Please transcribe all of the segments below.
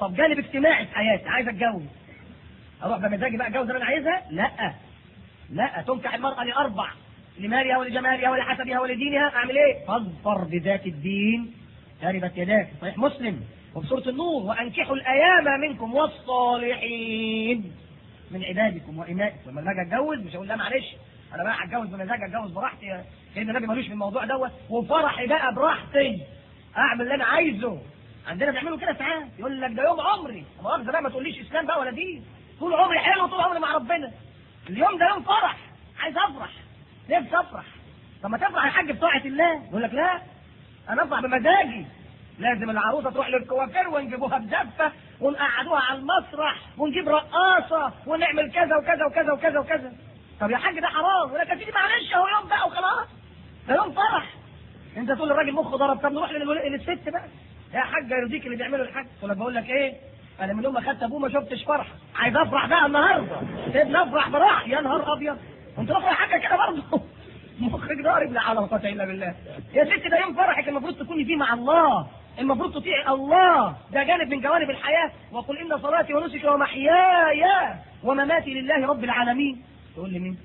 طب جانب اجتماعي في حياتي، عايز اتجوز، اروح بمزاجي بقى اتجوز اللي انا عايزها؟ لا، تنكح المرأة لأربع: لمالها ولجمالها ولحسبها ولدينها. اعمل ايه؟ فاظفر بذات الدين تربت يداك. صحيح مسلم وفي سورة النور: وانكحوا الايام منكم والصالحين من عبادكم وإمائكم. لما اجي اتجوز مش هقول لا معلش انا بقى هتجوز بمزاجي، اتجوز براحتي، لان النبي ملوش في الموضوع دوت، وفرحي بقى براحتي اعمل اللي انا عايزه. عندنا بيعملوا كده ساعات، يقول لك ده يوم عمري، مؤاخذة بقى ما تقوليش اسلام بقى ولا دين، طول عمري حلو، طول عمري مع ربنا، اليوم ده يوم فرح، عايز افرح، نفسي افرح. طب ما تفرح يا حاج بطاعة الله. يقول لك لا انا افرح بمزاجي، لازم العروسه تروح للكوافير ونجيبوها بزفه ونقعدوها على المسرح ونجيب رقاصه ونعمل كذا وكذا وكذا وكذا وكذا. طب يا حاج ده حرام. يقول لك يا سيدي معلش اهو يوم بقى وخلاص، ده يوم فرح. انت تقول للراجل مخه ضرب، طب نروح للست بقى يا حاج يرضيك اللي بيعمله الحاج. يقول لك بقول لك ايه، انا من يوم ما خدت ابوه ما شفتش فرحه، عايز افرح بقى النهارده، سيبني افرح براحتي. يا نهار ابيض، انت افرح حاجه كده برضه مخك ضارب. لا حول ولا قوه الا بالله. يا ست ده يوم فرحك المفروض تكوني فيه مع الله، المفروض تطيعي الله، ده جانب من جوانب الحياه. وقل ان صلاتي ونسكي ومحياي ومماتي لله رب العالمين. تقول لي مين؟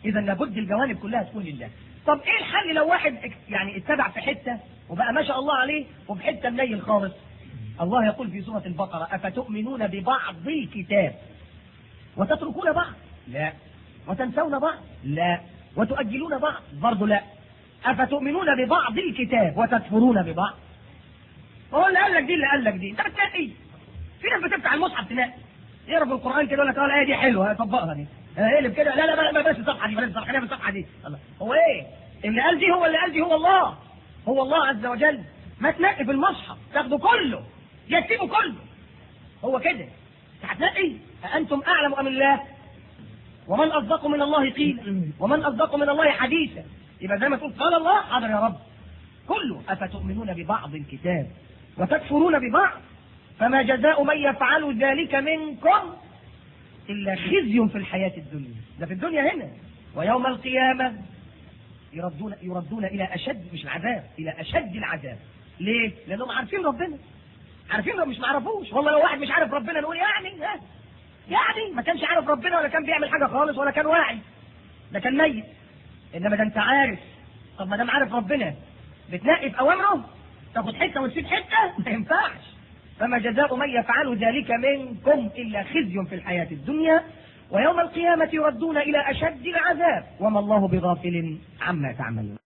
اذا لابد الجوانب كلها تكون لله. طب ايه الحل لو واحد يعني اتبع في حته وبقى ما شاء الله عليه وفي حته منيل خالص؟ الله يقول في سوره البقره: افتؤمنون ببعض الكتاب وتتركون بعض؟ لا. وتنسون بعض؟ لا. وتؤجلون بعض؟ برضه لا. افتؤمنون ببعض الكتاب وتكفرون ببعض؟ هو اللي قال لك دي اللي قال لك دي، انت بتلاقي في ناس بتفتح المصحف تلاقي يقرا في القران كده يقول لك الايه دي حلوه طبقها دي، اقلب كده لا بلاش الصفحه دي، بلاش الصفحه دي، الصفحه دي. الله، هو ايه اللي قال دي؟ هو اللي قال دي هو الله، هو الله عز وجل. ما تنقي في المصحف تاخده كله يكتبه كله، هو كده هتلاقي أأنتم أعلم أم الله؟ ومن أصدق من الله قيلا ومن أصدق من الله حديثا. يبقى زي ما تقول قال الله حاضر يا رب كله. أفتؤمنون ببعض الكتاب وتكفرون ببعض فما جزاء من يفعل ذلك منكم إلا خزي في الحياة الدنيا، ده في الدنيا هنا، ويوم القيامة يردون إلى أشد، مش العذاب، إلى أشد العذاب. ليه؟ لأنهم عارفين ربنا، عارفين لو مش معرفوش. والله لو واحد مش عارف ربنا نقول يعني ما كانش عارف ربنا ولا كان بيعمل حاجة خالص ولا كان واعي، ده كان ميت. إنما ده أنت عارف. طب ما دام عارف ربنا بتنقي في أوامره، تاخد حتة وتسيب حتة؟ ما ينفعش. فما جزاء من يفعل ذلك منكم إلا خزي في الحياة الدنيا ويوم القيامة يردون إلى أشد العذاب وما الله بغافل عما تعملون.